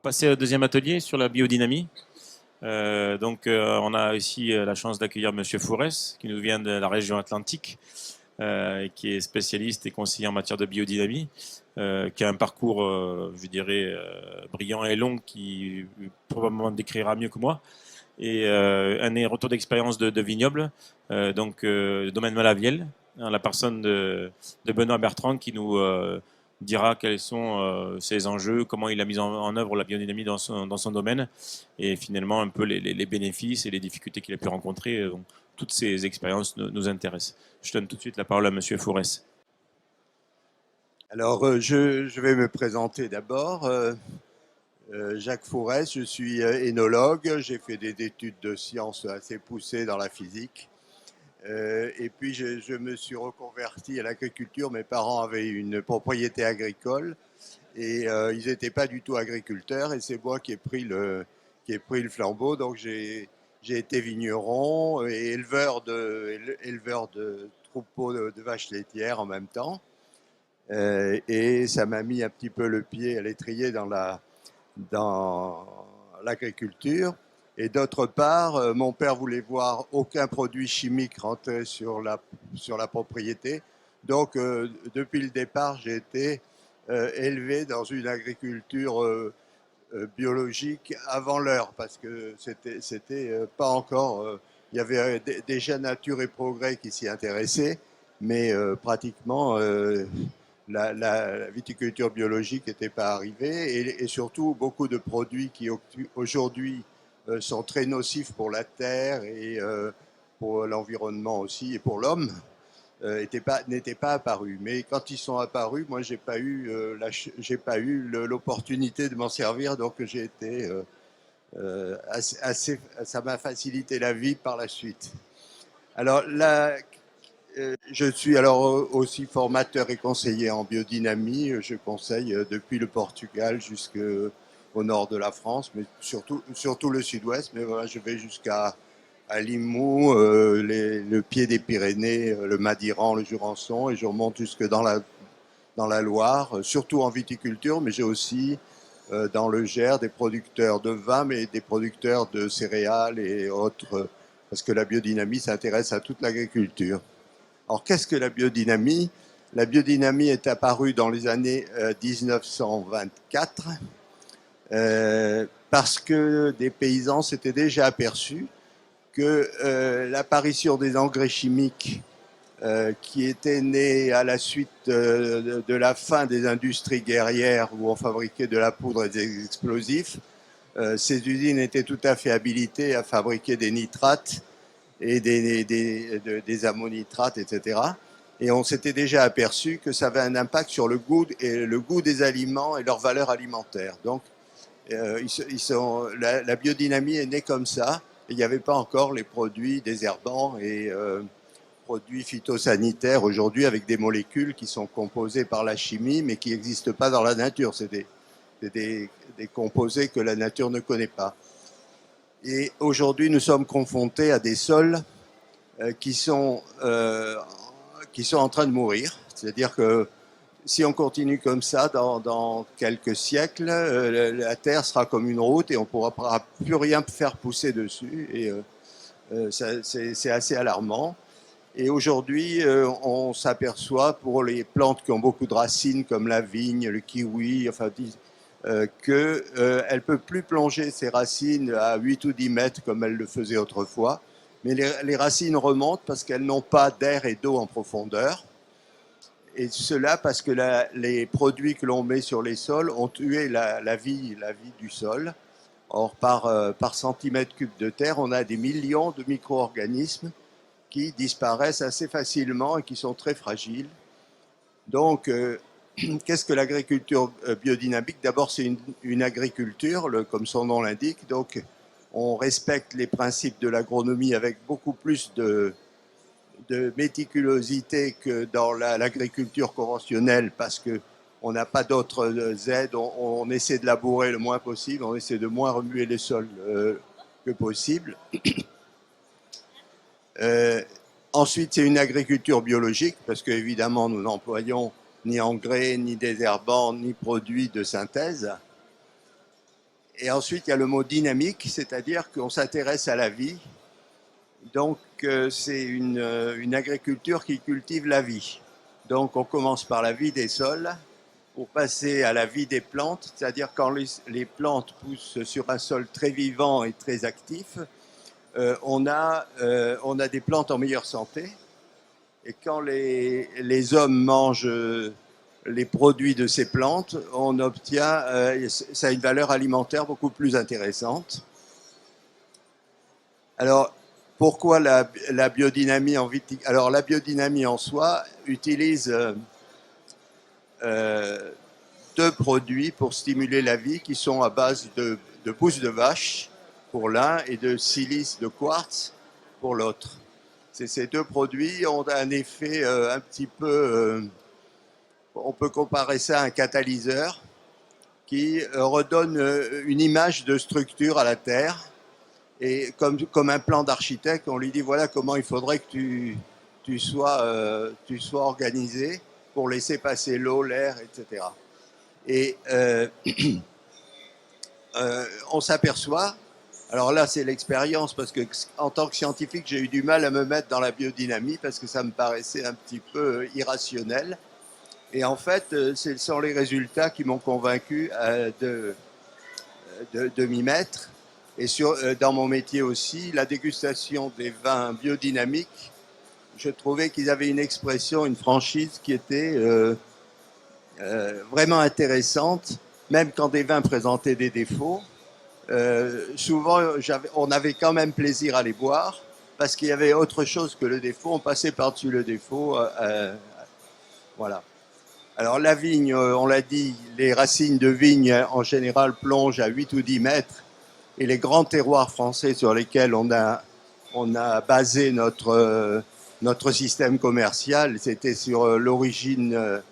Passer au deuxième atelier sur la biodynamie. On a ici la chance d'accueillir Monsieur Fourès, qui nous vient de la région Atlantique, qui est spécialiste et conseiller en matière de biodynamie, qui a un parcours, je dirais, brillant et long, qui probablement décrira mieux que moi, et un retour d'expérience de vignoble, domaine Malaviel, en la personne de Benoît Bertrand, qui nous dira quels sont ses enjeux, comment il a mis en œuvre la biodynamie dans son domaine, et finalement un peu les bénéfices et les difficultés qu'il a pu rencontrer. Donc, toutes ces expériences nous intéressent. Je donne tout de suite la parole à Monsieur Fourès. Alors, je vais me présenter d'abord. Jacques Fourès, je suis énologue. J'ai fait des études de sciences assez poussées dans la physique. Et puis, je me suis reconverti à l'agriculture. Mes parents avaient une propriété agricole et ils n'étaient pas du tout agriculteurs. Et c'est moi qui ai pris le flambeau. Donc, j'ai été vigneron et éleveur de troupeaux de vaches laitières en même temps. Et ça m'a mis un petit peu le pied à l'étrier dans l'agriculture. Et d'autre part, mon père voulait voir aucun produit chimique rentrer sur la propriété. Donc, depuis le départ, j'ai été élevé dans une agriculture biologique avant l'heure, parce que c'était pas encore. Il y avait déjà Nature et Progrès qui s'y intéressaient, mais pratiquement la viticulture biologique n'était pas arrivée, et surtout beaucoup de produits qui aujourd'hui sont très nocifs pour la terre et pour l'environnement aussi et pour l'homme n'étaient pas apparus. Mais quand ils sont apparus, moi j'ai pas eu l'opportunité de m'en servir, donc j'ai été ça m'a facilité la vie par la suite. Alors là, je suis alors aussi formateur et conseiller en biodynamie. Je conseille depuis le Portugal jusqu'au nord de la France, mais surtout le sud-ouest. Mais voilà, je vais jusqu'à Limoux, le pied des Pyrénées, le Madiran, le Jurançon, et je remonte jusque dans la Loire, surtout en viticulture, mais j'ai aussi dans le Gers des producteurs de vin, mais des producteurs de céréales et autres, parce que la biodynamie s'intéresse à toute l'agriculture. Alors, qu'est-ce que la biodynamie? La biodynamie est apparue dans les années 1924 parce que des paysans s'étaient déjà aperçus que l'apparition des engrais chimiques qui étaient nés à la suite de la fin des industries guerrières où on fabriquait de la poudre et des explosifs, ces usines étaient tout à fait habilitées à fabriquer des nitrates et des ammonitrates, etc. Et on s'était déjà aperçu que ça avait un impact sur le goût des aliments et leur valeur alimentaire. Donc, la biodynamie est née comme ça. Il n'y avait pas encore les produits désherbants et produits phytosanitaires aujourd'hui avec des molécules qui sont composées par la chimie mais qui n'existent pas dans la nature. C'est des composés que la nature ne connaît pas. Et aujourd'hui, nous sommes confrontés à des sols qui sont en train de mourir. C'est-à-dire que si on continue comme ça, dans quelques siècles, la Terre sera comme une route et on ne pourra plus rien faire pousser dessus. Et c'est assez alarmant. Et aujourd'hui, on s'aperçoit pour les plantes qui ont beaucoup de racines, comme la vigne, le kiwi, enfin, qu'elle ne peut plus plonger ses racines à 8 ou 10 mètres comme elle le faisait autrefois. Mais les racines remontent parce qu'elles n'ont pas d'air et d'eau en profondeur. Et cela parce que les produits que l'on met sur les sols ont tué la vie du sol. Or, par centimètre cube de terre, on a des millions de micro-organismes qui disparaissent assez facilement et qui sont très fragiles. Donc, qu'est-ce que l'agriculture biodynamique? D'abord, c'est une agriculture, comme son nom l'indique. Donc, on respecte les principes de l'agronomie avec beaucoup plus de méticulosité que dans l'agriculture conventionnelle, parce qu'on n'a pas d'autres aides. On essaie de labourer le moins possible, on essaie de moins remuer les sols que possible. Ensuite, c'est une agriculture biologique, parce qu'évidemment, nous n'employons ni engrais, ni désherbants, ni produits de synthèse. Et ensuite, il y a le mot dynamique, c'est-à-dire qu'on s'intéresse à la vie. Donc, c'est une agriculture qui cultive la vie. Donc, on commence par la vie des sols pour passer à la vie des plantes, c'est-à-dire quand les plantes poussent sur un sol très vivant et très actif, on a des plantes en meilleure santé. Et quand les hommes mangent les produits de ces plantes, on obtient, ça a une valeur alimentaire beaucoup plus intéressante. Alors, pourquoi la biodynamie en viticulture? Alors, la biodynamie en soi utilise deux produits pour stimuler la vie qui sont à base de pousse de vache pour l'un et de silice de quartz pour l'autre. Ces deux produits ont un effet un petit peu... on peut comparer ça à un catalyseur qui redonne une image de structure à la Terre. Et comme un plan d'architecte, on lui dit voilà comment il faudrait que tu sois organisé pour laisser passer l'eau, l'air, etc. Et on s'aperçoit, alors là c'est l'expérience, parce que en tant que scientifique j'ai eu du mal à me mettre dans la biodynamie parce que ça me paraissait un petit peu irrationnel. Et en fait, ce sont les résultats qui m'ont convaincu de m'y mettre. Et dans mon métier aussi, la dégustation des vins biodynamiques, je trouvais qu'ils avaient une expression, une franchise qui était vraiment intéressante, même quand des vins présentaient des défauts. Souvent, on avait quand même plaisir à les boire, parce qu'il y avait autre chose que le défaut, on passait par-dessus le défaut. Voilà. Alors la vigne, on l'a dit, les racines de vigne en général plongent à 8 ou 10 mètres. Et les grands terroirs français sur lesquels on a basé notre système commercial, c'était sur l'origine,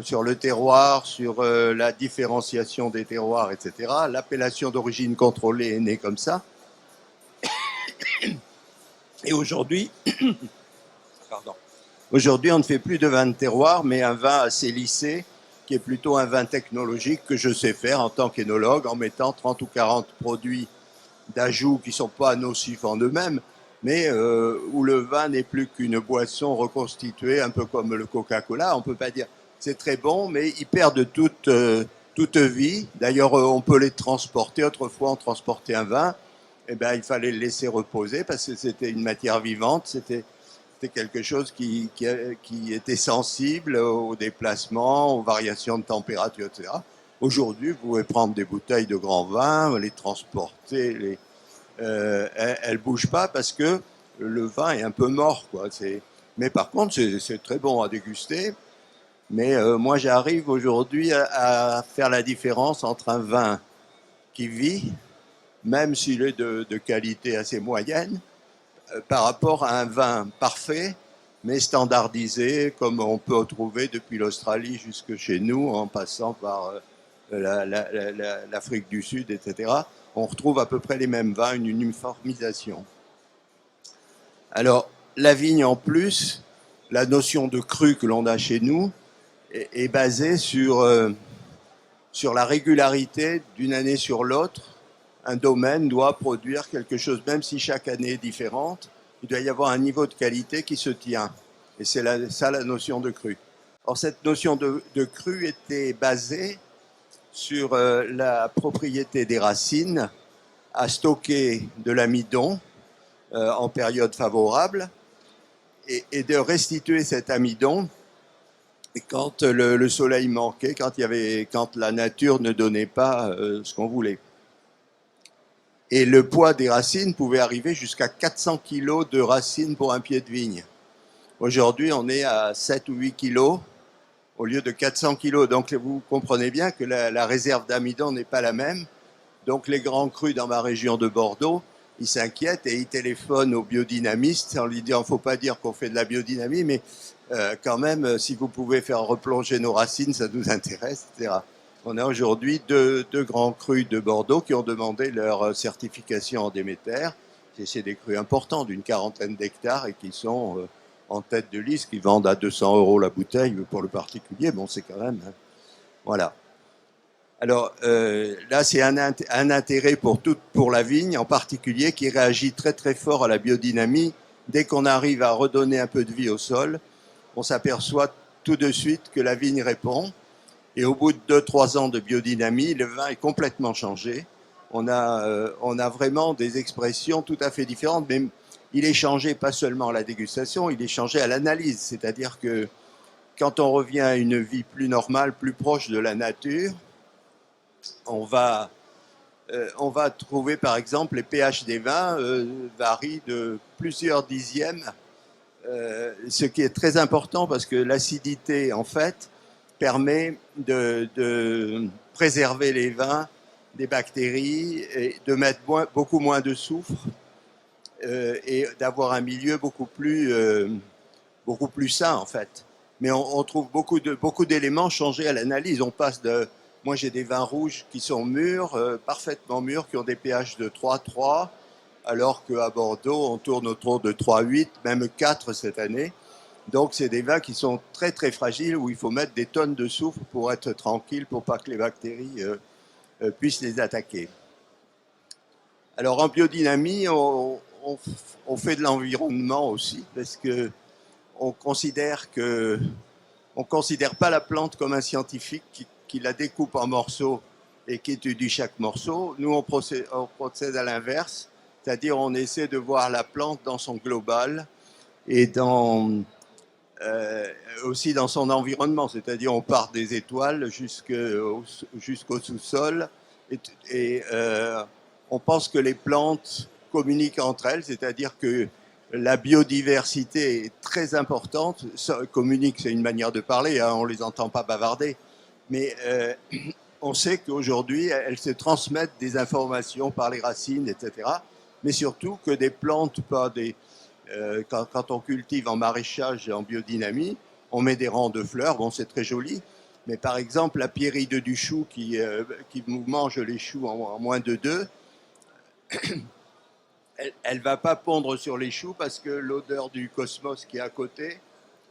sur le terroir, sur la différenciation des terroirs, etc. L'appellation d'origine contrôlée est née comme ça. Et aujourd'hui, aujourd'hui, on ne fait plus de vin de terroir, mais un vin assez lissé, qui est plutôt un vin technologique que je sais faire en tant qu'énologue, en mettant 30 ou 40 produits d'ajouts qui ne sont pas nocifs en eux-mêmes, mais où le vin n'est plus qu'une boisson reconstituée, un peu comme le Coca-Cola. On ne peut pas dire c'est très bon, mais ils perdent toute vie. D'ailleurs, on peut les transporter. Autrefois, on transportait un vin, eh ben, il fallait le laisser reposer parce que c'était une matière vivante, c'était quelque chose qui était sensible aux déplacements, aux variations de température, etc. Aujourd'hui, vous pouvez prendre des bouteilles de grand vin, les transporter, elles ne bougent pas parce que le vin est un peu mort, quoi. Mais par contre, c'est très bon à déguster. Mais moi, j'arrive aujourd'hui à faire la différence entre un vin qui vit, même s'il est de qualité assez moyenne, par rapport à un vin parfait, mais standardisé, comme on peut trouver depuis l'Australie jusque chez nous, en passant par l'Afrique du Sud, etc. On retrouve à peu près les mêmes vins, une uniformisation. Alors, la vigne en plus, la notion de cru que l'on a chez nous est basée sur la régularité d'une année sur l'autre. Un domaine doit produire quelque chose, même si chaque année est différente, il doit y avoir un niveau de qualité qui se tient. Et c'est ça la notion de cru. Or, cette notion de cru était basée sur la propriété des racines à stocker de l'amidon en période favorable et de restituer cet amidon quand le soleil manquait, quand la nature ne donnait pas ce qu'on voulait. Et le poids des racines pouvait arriver jusqu'à 400 kg de racines pour un pied de vigne. Aujourd'hui, on est à 7 ou 8 kg au lieu de 400 kg. Donc, vous comprenez bien que la réserve d'amidon n'est pas la même. Donc, les grands crus dans ma région de Bordeaux, ils s'inquiètent et ils téléphonent aux biodynamistes en lui disant, il ne faut pas dire qu'on fait de la biodynamie, mais quand même, si vous pouvez faire replonger nos racines, ça nous intéresse, etc. On a aujourd'hui deux grands crus de Bordeaux qui ont demandé leur certification en Déméter. C'est des crus importants d'une 40aine d'hectares et qui sont en tête de liste, qui vendent à 200 € la bouteille pour le particulier. Bon, c'est quand même... voilà. Alors là, c'est un intérêt pour la vigne en particulier qui réagit très très fort à la biodynamie. Dès qu'on arrive à redonner un peu de vie au sol, on s'aperçoit tout de suite que la vigne répond. Et au bout de 2-3 ans de biodynamie, le vin est complètement changé. On a vraiment des expressions tout à fait différentes, mais il est changé pas seulement à la dégustation, il est changé à l'analyse. C'est-à-dire que quand on revient à une vie plus normale, plus proche de la nature, on va trouver par exemple les pH des vins varient de plusieurs dixièmes, ce qui est très important parce que l'acidité en fait permet de préserver les vins des bactéries et de mettre beaucoup moins de soufre et d'avoir un milieu beaucoup plus sain en fait. Mais on trouve beaucoup d'éléments changés à l'analyse. On passe de moi, j'ai des vins rouges qui sont mûrs, parfaitement mûrs, qui ont des pH de 3,3, alors qu'à Bordeaux, on tourne autour de 3,8, même 4 cette année. Donc, c'est des vins qui sont très, très fragiles, où il faut mettre des tonnes de soufre pour être tranquille, pour pas que les bactéries puissent les attaquer. Alors, en biodynamie, on fait de l'environnement aussi, parce que on considère pas la plante comme un scientifique qui la découpe en morceaux et qui étudie chaque morceau. Nous, on procède à l'inverse, c'est-à-dire on essaie de voir la plante dans son global et aussi dans son environnement, c'est-à-dire on part des étoiles jusqu'au sous-sol et on pense que les plantes communiquent entre elles, c'est-à-dire que la biodiversité est très importante. Communique, c'est une manière de parler, hein, on ne les entend pas bavarder, mais on sait qu'aujourd'hui, elles se transmettent des informations par les racines, etc. Mais surtout que des plantes, quand on cultive en maraîchage et en biodynamie, on met des rangs de fleurs, bon c'est très joli, mais par exemple la pierride du chou qui mange les choux en moins de 2, elle va pas pondre sur les choux parce que l'odeur du cosmos qui est à côté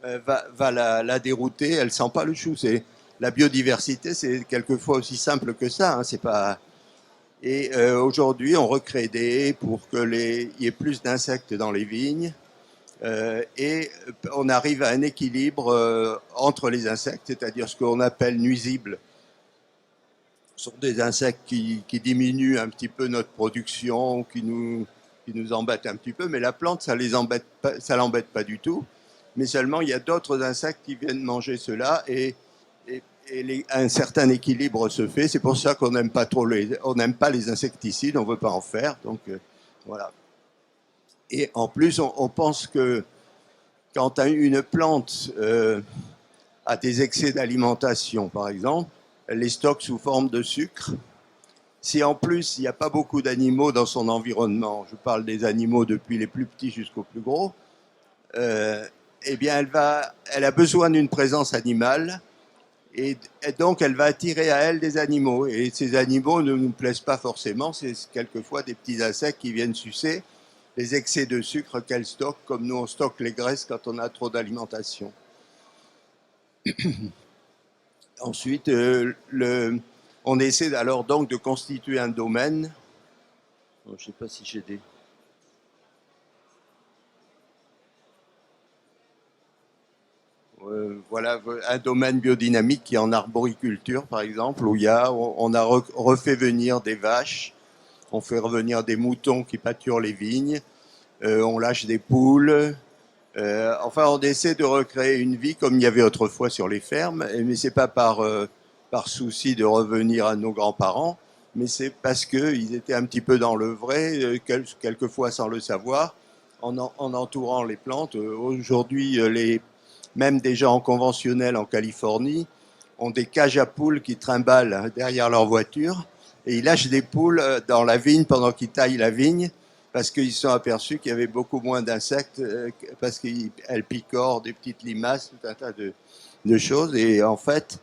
va la dérouter. Elle sent pas le chou. C'est la biodiversité, c'est quelquefois aussi simple que ça. Hein, c'est pas. Et aujourd'hui, on recrée des haies pour il y ait plus d'insectes dans les vignes. Et on arrive à un équilibre entre les insectes, c'est-à-dire ce qu'on appelle nuisibles. Ce sont des insectes qui diminuent un petit peu notre production, qui nous embêtent un petit peu, mais la plante, ça l'embête pas du tout. Mais seulement, il y a d'autres insectes qui viennent manger cela et un certain équilibre se fait. C'est pour ça qu'on n'aime pas on n'aime pas les insecticides, on veut pas en faire. Donc voilà. Et en plus, on pense que quand une plante a des excès d'alimentation, par exemple, elle les stocke sous forme de sucre. Si en plus il n'y a pas beaucoup d'animaux dans son environnement, je parle des animaux depuis les plus petits jusqu'aux plus gros, eh bien elle a besoin d'une présence animale et donc elle va attirer à elle des animaux. Et ces animaux ne nous plaisent pas forcément, c'est quelquefois des petits insectes qui viennent sucer les excès de sucre qu'elle stocke, comme nous on stocke les graisses quand on a trop d'alimentation. Ensuite, on essaie alors donc de constituer un domaine. Je ne sais pas si j'ai des. Voilà un domaine biodynamique qui est en arboriculture, par exemple, où on a refait venir des vaches, on fait revenir des moutons qui pâturent les vignes, on lâche des poules. Enfin, on essaie de recréer une vie comme il y avait autrefois sur les fermes, mais c'est pas par souci de revenir à nos grands-parents, mais c'est parce qu'ils étaient un petit peu dans le vrai, quelquefois sans le savoir, en entourant les plantes. Aujourd'hui, même des gens conventionnels en Californie ont des cages à poules qui trimballent derrière leur voiture et ils lâchent des poules dans la vigne pendant qu'ils taillent la vigne parce qu'ils se sont aperçus qu'il y avait beaucoup moins d'insectes parce qu'elles picorent des petites limaces, tout un tas de choses. Et en fait,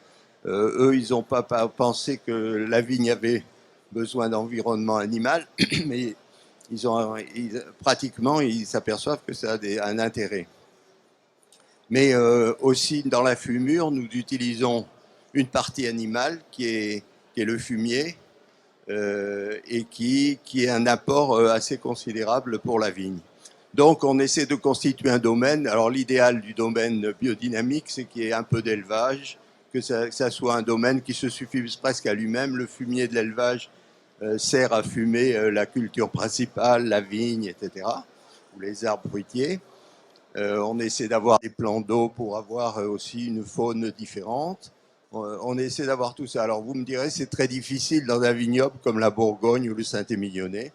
eux, ils n'ont pas pensé que la vigne avait besoin d'environnement animal, mais pratiquement, ils s'aperçoivent que ça a un intérêt. Mais aussi dans la fumure, nous utilisons une partie animale qui est qui est le fumier, et qui est un apport assez considérable pour la vigne. Donc on essaie de constituer un domaine. Alors l'idéal du domaine biodynamique, c'est qu'il y ait un peu d'élevage, que ça soit un domaine qui se suffise presque à lui-même. Le fumier de l'élevage sert à fumer la culture principale, la vigne, etc., ou les arbres fruitiers. On essaie d'avoir des plans d'eau pour avoir aussi une faune différente. On essaie d'avoir tout ça. Alors vous me direz, c'est très difficile dans un vignoble comme la Bourgogne ou le Saint-Émilionnais,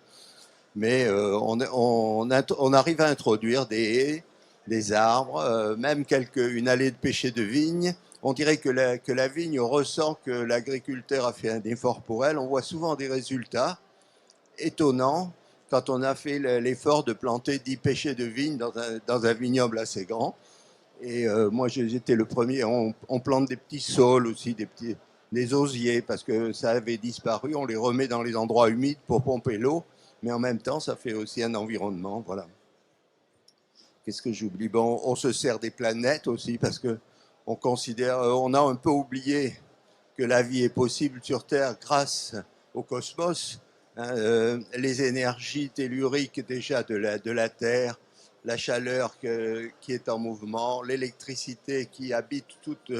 mais on arrive à introduire des haies, des arbres, même une allée de pêcher de vigne. On dirait que la vigne ressent que l'agriculteur a fait un effort pour elle. On voit souvent des résultats étonnants quand on a fait l'effort de planter 10 pêchers de vigne dans un vignoble assez grand. Et moi, j'étais le premier. On plante des petits saules aussi, des osiers, parce que ça avait disparu. On les remet dans les endroits humides pour pomper l'eau, mais en même temps, ça fait aussi un environnement. Voilà. Qu'est-ce que j'oublie? Bon, on se sert des planètes aussi, parce que on a un peu oublié que la vie est possible sur Terre grâce au cosmos. Les énergies telluriques déjà de la Terre, la chaleur qui est en mouvement, l'électricité qui habite toute...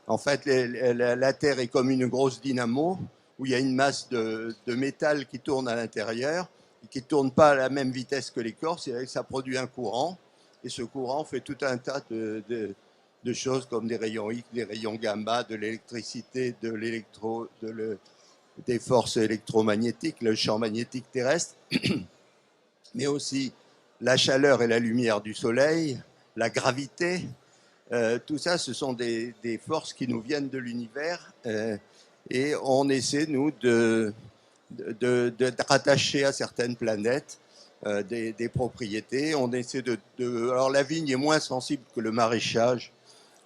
en fait, la Terre est comme une grosse dynamo où il y a une masse de métal qui tourne à l'intérieur et qui ne tourne pas à la même vitesse que l'écorce, et ça produit un courant. Et ce courant fait tout un tas de choses comme des rayons X, des rayons gamma, de l'électricité, des forces électromagnétiques, le champ magnétique terrestre, mais aussi la chaleur et la lumière du soleil, la gravité. Tout ça, ce sont des forces qui nous viennent de l'univers, et on essaie, nous, de rattacher à certaines planètes des propriétés. On essaie alors la vigne est moins sensible que le maraîchage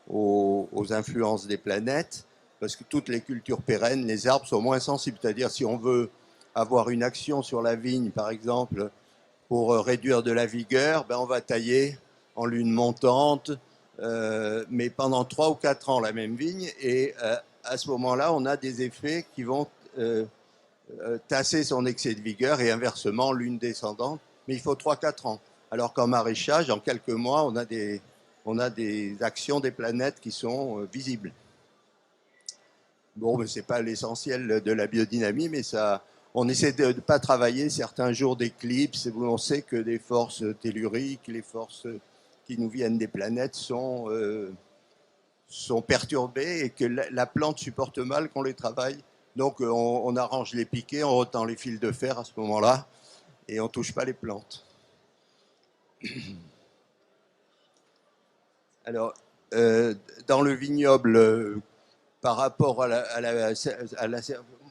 aux influences des planètes, parce que toutes les cultures pérennes, les arbres sont moins sensibles. C'est-à-dire, si on veut avoir une action sur la vigne, par exemple, pour réduire de la vigueur, ben on va tailler en lune montante, mais pendant 3 ou 4 ans la même vigne, et à ce moment-là, on a des effets qui vont tasser son excès de vigueur, et inversement, lune descendante, mais il faut 3-4 ans. Alors qu'en maraîchage, en quelques mois, on a des actions des planètes qui sont visibles. Bon, mais ce n'est pas l'essentiel de la biodynamie, mais on essaie de ne pas travailler certains jours d'éclipse, où on sait que des forces telluriques, les forces qui nous viennent des planètes sont perturbées, et que la plante supporte mal qu'on les travaille. Donc on arrange les piquets, on retend les fils de fer à ce moment-là, et on ne touche pas les plantes. Alors, dans le vignoble, par rapport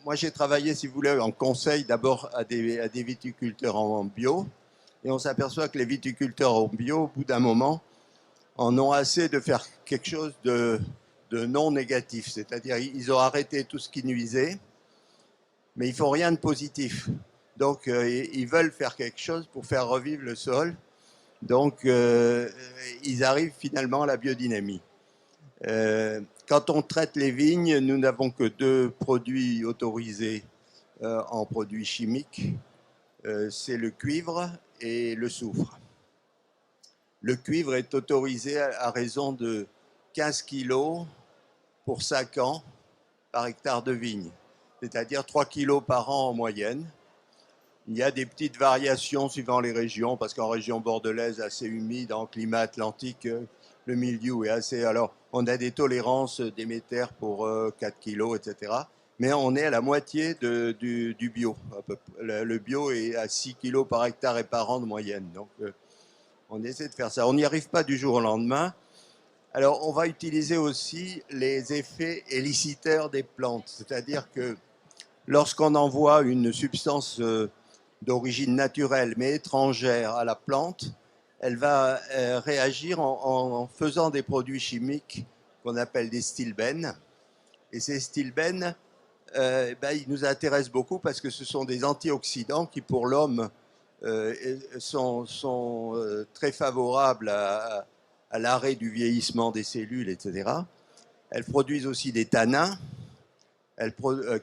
moi, j'ai travaillé, si vous voulez, en conseil d'abord à des viticulteurs en bio, et on s'aperçoit que les viticulteurs en bio, au bout d'un moment, en ont assez de faire quelque chose de non négatif. C'est-à-dire, ils ont arrêté tout ce qui nuisait, mais ils ne font rien de positif. Donc, ils veulent faire quelque chose pour faire revivre le sol. Donc, ils arrivent finalement à la biodynamie. Quand on traite les vignes, nous n'avons que 2 produits autorisés en produits chimiques. C'est le cuivre et le soufre. Le cuivre est autorisé à raison de 15 kg pour 5 ans par hectare de vigne, c'est-à-dire 3 kg par an en moyenne. Il y a des petites variations suivant les régions, parce qu'en région bordelaise assez humide, en climat atlantique, le milieu est assez... Alors, on a des tolérances d'émetteurs pour 4 kilos, etc. Mais on est à la moitié du bio. Le bio est à 6 kilos par hectare et par an de moyenne. Donc, on essaie de faire ça. On n'y arrive pas du jour au lendemain. Alors, on va utiliser aussi les effets éliciteurs des plantes. C'est-à-dire que lorsqu'on envoie une substance d'origine naturelle mais étrangère à la plante, elle va réagir en faisant des produits chimiques qu'on appelle des stilbènes. Et ces stilbènes, ils nous intéressent beaucoup parce que ce sont des antioxydants qui, pour l'homme, sont très favorables à l'arrêt du vieillissement des cellules, etc. Elles produisent aussi des tanins.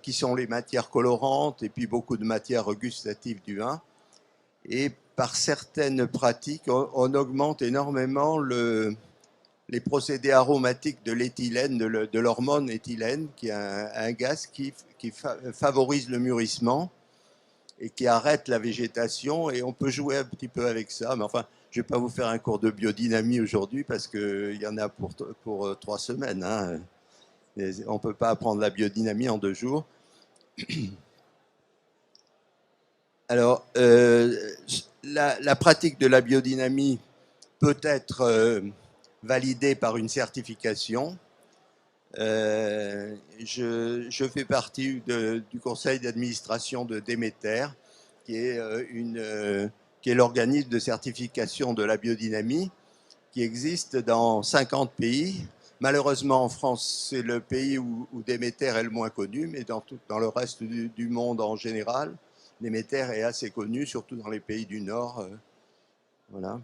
qui sont les matières colorantes et puis beaucoup de matières gustatives du vin. Et par certaines pratiques, on augmente énormément les procédés aromatiques de l'éthylène, de l'hormone éthylène, qui est un gaz qui favorise le mûrissement et qui arrête la végétation. Et on peut jouer un petit peu avec ça. Mais enfin, je ne vais pas vous faire un cours de biodynamie aujourd'hui parce qu'il y en a pour 3 semaines. Hein. On ne peut pas apprendre la biodynamie en 2 jours. Alors, la pratique de la biodynamie peut être validée par une certification. Je fais partie du conseil d'administration de Déméter, qui est l'organisme de certification de la biodynamie, qui existe dans 50 pays. Malheureusement, en France, c'est le pays où Déméter est le moins connu, mais dans le reste du monde en général, Déméter est assez connu, surtout dans les pays du Nord. Voilà.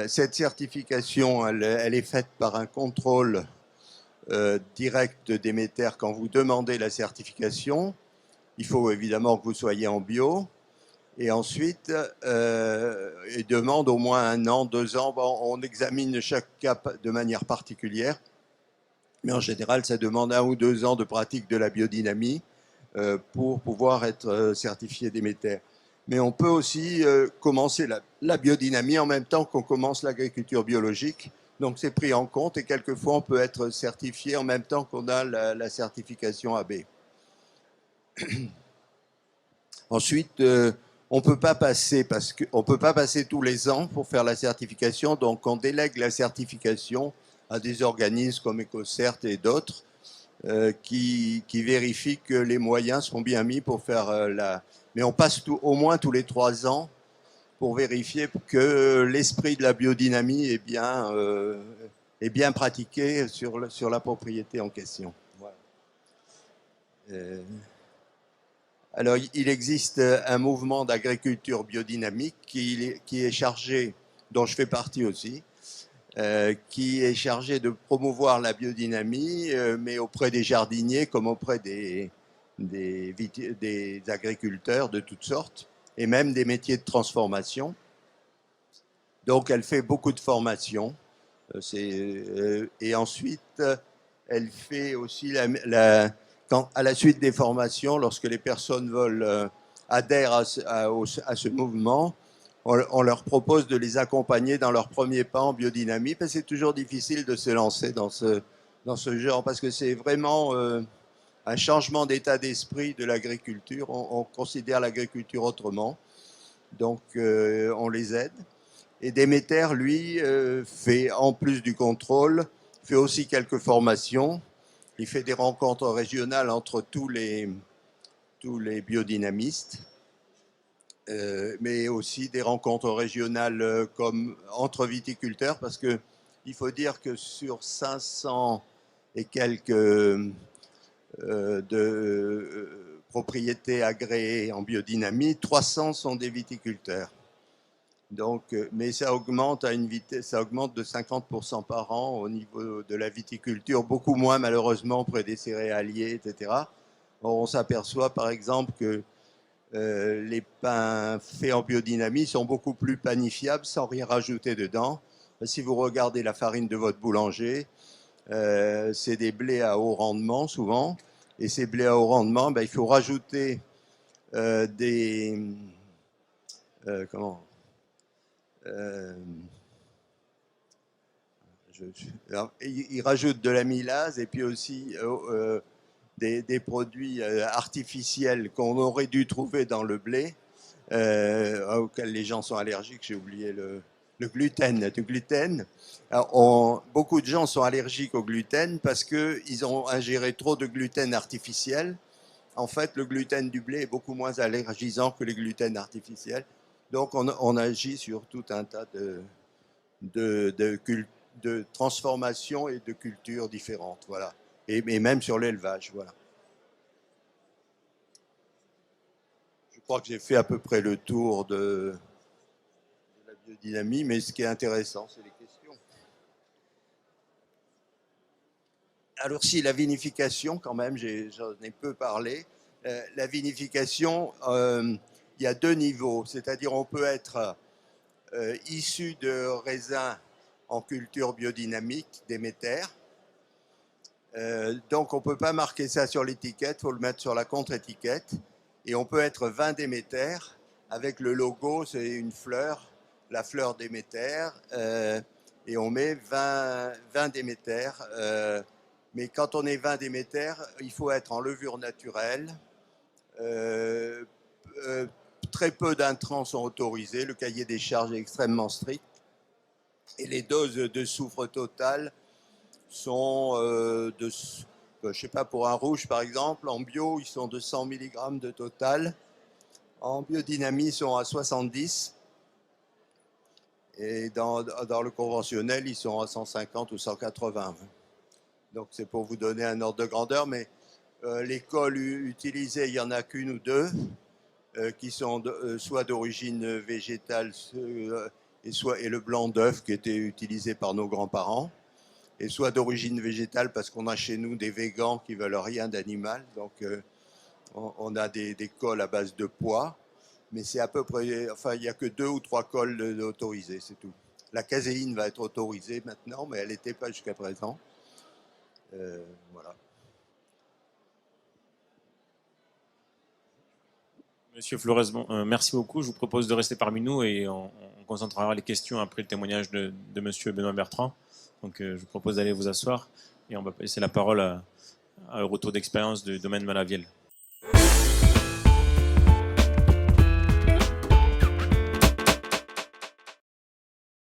Cette certification, elle est faite par un contrôle direct de Déméter quand vous demandez la certification. Il faut évidemment que vous soyez en bio. Et ensuite, il demande au moins 1 an, 2 ans. Bon, on examine chaque cas de manière particulière. Mais en général, ça demande 1 ou 2 ans de pratique de la biodynamie pour pouvoir être certifié Déméter. Mais on peut aussi commencer la biodynamie en même temps qu'on commence l'agriculture biologique. Donc c'est pris en compte et quelquefois on peut être certifié en même temps qu'on a la certification AB. Ensuite, on peut pas passer tous les ans pour faire la certification. Donc on délègue la certification à des organismes comme EcoCert et d'autres qui vérifient que les moyens sont bien mis pour faire Mais on passe au moins tous les 3 ans pour vérifier que l'esprit de la biodynamie est bien pratiqué sur la propriété en question. Voilà. Alors, il existe un mouvement d'agriculture biodynamique qui est chargé, dont je fais partie aussi, qui est chargé de promouvoir la biodynamie, mais auprès des jardiniers comme auprès des agriculteurs de toutes sortes, et même des métiers de transformation. Donc, elle fait beaucoup de formations. Et ensuite, elle fait aussi à la suite des formations, lorsque les personnes adhèrent à ce mouvement, on leur propose de les accompagner dans leur premier pas en biodynamie, parce que c'est toujours difficile de se lancer dans ce genre, parce que c'est vraiment un changement d'état d'esprit de l'agriculture. On considère l'agriculture autrement, donc on les aide. Et Déméter, lui, fait, en plus du contrôle, fait aussi quelques formations. Il fait des rencontres régionales entre tous les biodynamistes, mais aussi des rencontres régionales comme entre viticulteurs, parce qu'il faut dire que sur 500 et quelques propriétés agréées en biodynamie, 300 sont des viticulteurs. Donc, mais ça augmente à une vitesse, ça augmente de 50% par an au niveau de la viticulture, beaucoup moins malheureusement près des céréaliers, etc. Or, on s'aperçoit par exemple que les pains faits en biodynamie sont beaucoup plus panifiables sans rien rajouter dedans. Si vous regardez la farine de votre boulanger, c'est des blés à haut rendement souvent, et ces blés à haut rendement, ben, il faut rajouter il rajoute de l'amylase et puis aussi des produits artificiels qu'on aurait dû trouver dans le blé, auxquels les gens sont allergiques. J'ai oublié le gluten. Alors, beaucoup de gens sont allergiques au gluten parce qu'ils ont ingéré trop de gluten artificiel. En fait, le gluten du blé est beaucoup moins allergisant que les gluten artificiels. Donc, on agit sur tout un tas de transformations et de cultures différentes, voilà. Et même sur l'élevage, voilà. Je crois que j'ai fait à peu près le tour de la biodynamie, mais ce qui est intéressant, c'est les questions. Alors si la vinification, quand même, j'en ai peu parlé. La vinification, il y a deux niveaux, c'est-à-dire on peut être issu de raisins en culture biodynamique, Déméter. Donc on ne peut pas marquer ça sur l'étiquette, il faut le mettre sur la contre-étiquette. Et on peut être vin Déméter, avec le logo, c'est une fleur, la fleur Déméter, et on met vin Déméter. Mais quand on est vin Déméter, il faut être en levure naturelle. Euh, euh, Très peu d'intrants sont autorisés, le cahier des charges est extrêmement strict. Et les doses de soufre total sont je sais pas, pour un rouge par exemple, en bio, ils sont de 100 mg de total. En biodynamie, ils sont à 70. Et dans le conventionnel, ils sont à 150 ou 180. Donc c'est pour vous donner un ordre de grandeur, mais les cols utilisés, il n'y en a qu'une ou deux, qui sont soit d'origine végétale, et le blanc d'œuf qui était utilisé par nos grands-parents, et soit d'origine végétale parce qu'on a chez nous des végans qui veulent rien d'animal, donc on a des cols à base de pois, mais c'est à peu près, enfin il n'y a que 2 ou 3 cols autorisés, c'est tout. La caséine va être autorisée maintenant, mais elle n'était pas jusqu'à présent. Voilà. Monsieur Flores, merci beaucoup. Je vous propose de rester parmi nous et on concentrera les questions après le témoignage de Monsieur Benoît Bertrand. Donc, je vous propose d'aller vous asseoir et on va passer la parole à un retour d'expérience du domaine Malaviel.